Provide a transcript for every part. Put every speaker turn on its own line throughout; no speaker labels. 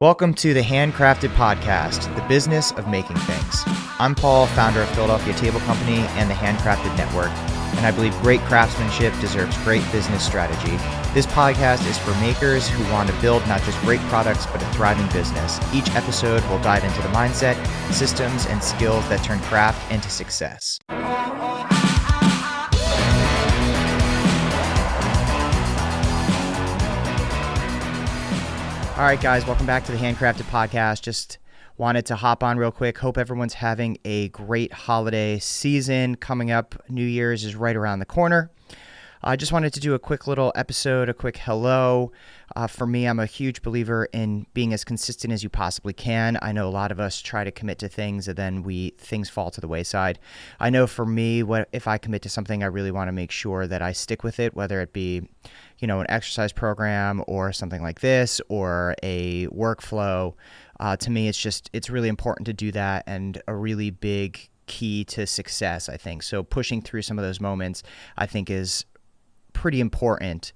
Welcome to the Handcrafted Podcast, the business of making things. I'm Paul, founder of Philadelphia Table Company and the Handcrafted Network, and I believe great craftsmanship deserves great business strategy. This podcast is for makers who want to build not just great products, but a thriving business. Each episode will dive into the mindset, systems, and skills that turn craft into success. All right, guys, welcome back to the Handcrafted Podcast. Just wanted to hop on real quick. Hope everyone's having a great holiday season coming up. New Year's is right around the corner. I just wanted to do a quick little episode, a quick hello. For me, I'm a huge believer in being as consistent as you possibly can. I know a lot of us try to commit to things and then things fall to the wayside. I know for me, if I commit to something, I really want to make sure that I stick with it, whether it be, an exercise program or something like this or a workflow. To me, it's really important to do that, and a really big key to success, I think. So pushing through some of those moments, I think, is pretty important.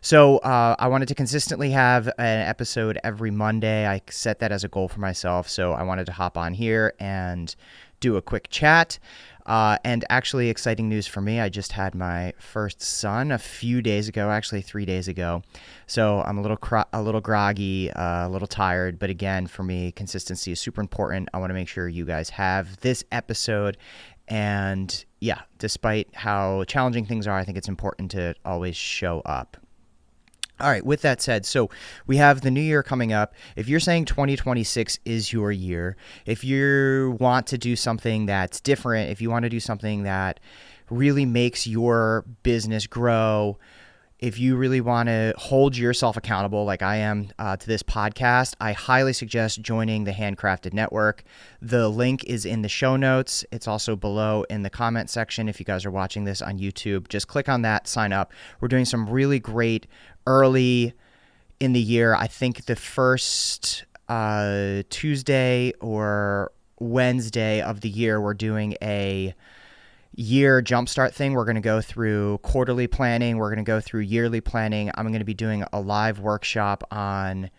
So I wanted to consistently have an episode every Monday. I set that as a goal for myself. So I wanted to hop on here and do a quick chat. And actually, exciting news for me, I just had my first son a few days ago, actually 3 days ago. So I'm a little groggy, a little tired. But again, for me, consistency is super important. I want to make sure you guys have this episode. And yeah, despite how challenging things are, I think it's important to always show up. All right, with that said, so we have the new year coming up. If you're saying 2026 is your year, if you want to do something that's different, if you want to do something that really makes your business grow, if you really want to hold yourself accountable like I am to this podcast, I highly suggest joining the Handcrafted Network. The link is in the show notes. It's also below in the comment section. If you guys are watching this on YouTube, just click on that, sign up. We're doing some really great early in the year. I think the first Tuesday or Wednesday of the year, we're doing a year jumpstart thing. We're going to go through quarterly planning. We're going to go through yearly planning. I'm going to be doing a live workshop on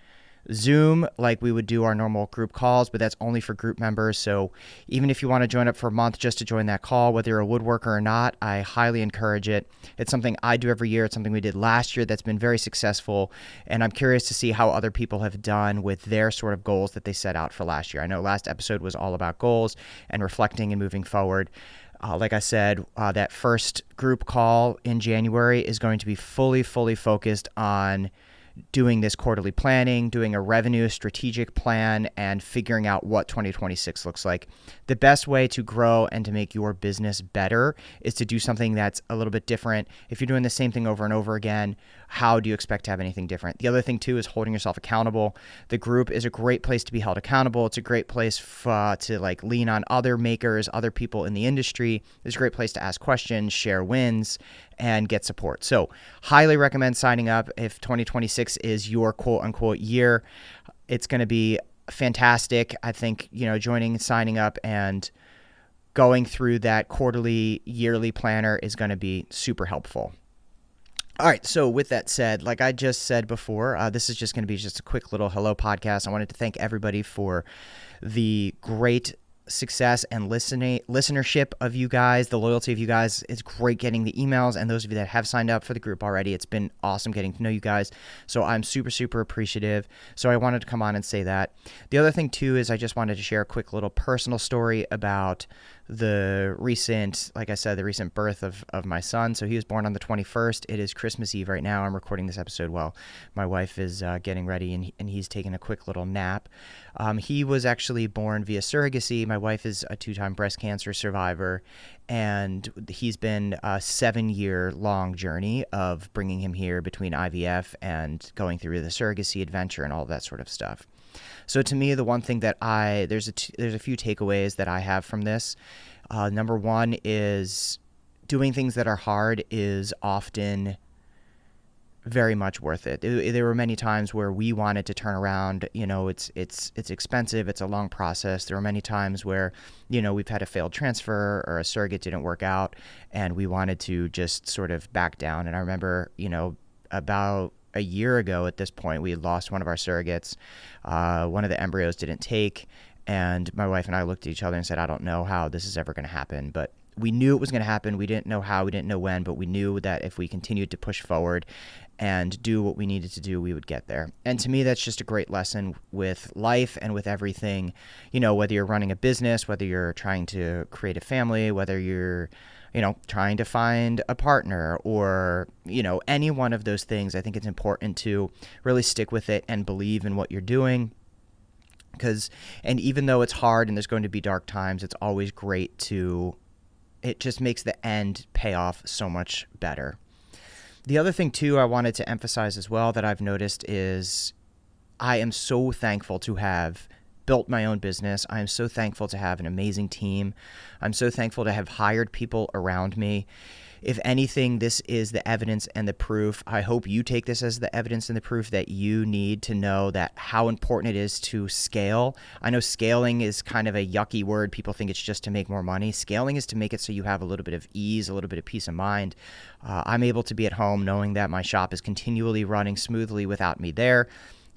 Zoom like we would do our normal group calls, but that's only for group members. So even if you want to join up for a month just to join that call, whether you're a woodworker or not, I highly encourage it. It's something I do every year. It's something we did last year that's been very successful, and I'm curious to see how other people have done with their sort of goals that they set out for last year. I know last episode was all about goals and reflecting and moving forward. Like I said, that first group call in January is going to be fully focused on doing this quarterly planning, doing a revenue strategic plan, and figuring out what 2026 looks like. The best way to grow and to make your business better is to do something that's a little bit different. If you're doing the same thing over and over again, how do you expect to have anything different? The other thing too is holding yourself accountable. The group is a great place to be held accountable. It's a great place to lean on other makers, other people in the industry. It's a great place to ask questions, share wins, and get support. So highly recommend signing up if 2026 is your quote unquote year. It's going to be fantastic. I think, joining, signing up, and going through that quarterly, yearly planner is going to be super helpful. All right, so with that said, like I just said before, this is just going to be just a quick little hello podcast. I wanted to thank everybody for the great success and listenership of you guys, the loyalty of you guys. It's great getting the emails, and those of you that have signed up for the group already, it's been awesome getting to know you guys. So I'm super appreciative. So I wanted to come on and say that. The other thing too is I just wanted to share a quick little personal story about the recent birth of my son. So he was born on the 21st. It is Christmas Eve right now. I'm recording this episode while my wife is getting ready, and he's taking a quick little nap. He was actually born via surrogacy. My wife is a 2-time breast cancer survivor, and he's been a 7-year-long journey of bringing him here between IVF and going through the surrogacy adventure and all of that sort of stuff. So to me, the one thing that there's a few takeaways that I have from this. Number one is doing things that are hard is often very much worth it. There were many times where we wanted to turn around. It's expensive. It's a long process. There were many times where, we've had a failed transfer or a surrogate didn't work out, and we wanted to just sort of back down. And I remember, about a year ago at this point. We had lost one of our surrogates. One of the embryos didn't take, and my wife and I looked at each other and said, I don't know how this is ever going to happen, but we knew it was going to happen. We didn't know how, we didn't know when, but we knew that if we continued to push forward and do what we needed to do, we would get there. And to me, that's just a great lesson with life and with everything, whether you're running a business, whether you're trying to create a family, whether you're, trying to find a partner or, any one of those things. I think it's important to really stick with it and believe in what you're doing. And even though it's hard and there's going to be dark times, it's always great it just makes the end pay off so much better. The other thing, too, I wanted to emphasize as well that I've noticed is I am so thankful to have built my own business. I am so thankful to have an amazing team. I'm so thankful to have hired people around me. If anything, this is the evidence and the proof. I hope you take this as the evidence and the proof that you need to know that how important it is to scale. I know scaling is kind of a yucky word. People think it's just to make more money. Scaling is to make it so you have a little bit of ease, a little bit of peace of mind. I'm able to be at home knowing that my shop is continually running smoothly without me there.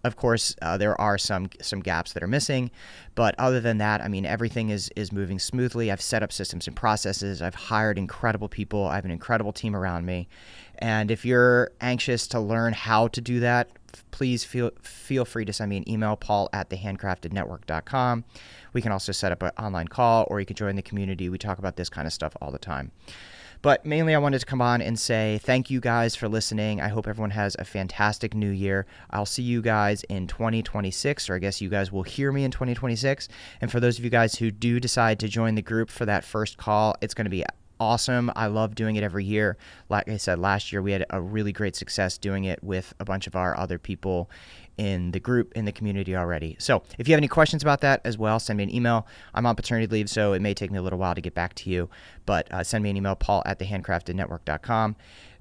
Of course, there are some gaps that are missing, but other than that, I mean, everything is moving smoothly. I've set up systems and processes. I've hired incredible people. I have an incredible team around me. And if you're anxious to learn how to do that, please feel free to send me an email, paul@thehandcraftednetwork.com. We can also set up an online call, or you can join the community. We talk about this kind of stuff all the time. But mainly I wanted to come on and say thank you guys for listening. I hope everyone has a fantastic new year. I'll see you guys in 2026, or I guess you guys will hear me in 2026. And for those of you guys who do decide to join the group for that first call, it's going to be awesome. I love doing it every year. Like I said, last year we had a really great success doing it with a bunch of our other people in the group, in the community already. So if you have any questions about that as well, send me an email. I'm on paternity leave, so it may take me a little while to get back to you, but send me an email, paul@thehandcraftednetwork.com.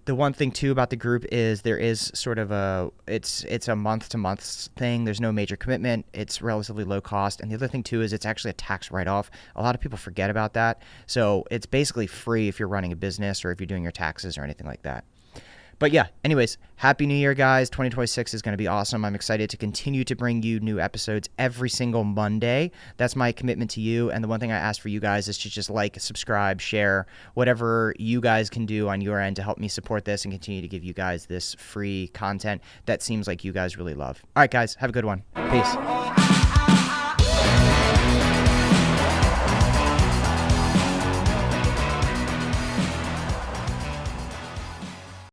The one thing too about the group is there is sort of it's a month-to-month thing. There's no major commitment. It's relatively low cost. And the other thing too is it's actually a tax write-off. A lot of people forget about that. So it's basically free if you're running a business or if you're doing your taxes or anything like that. But yeah, anyways, Happy New Year, guys. 2026 is going to be awesome. I'm excited to continue to bring you new episodes every single Monday. That's my commitment to you. And the one thing I ask for you guys is to just like, subscribe, share, whatever you guys can do on your end to help me support this and continue to give you guys this free content that seems like you guys really love. All right, guys, have a good one. Peace.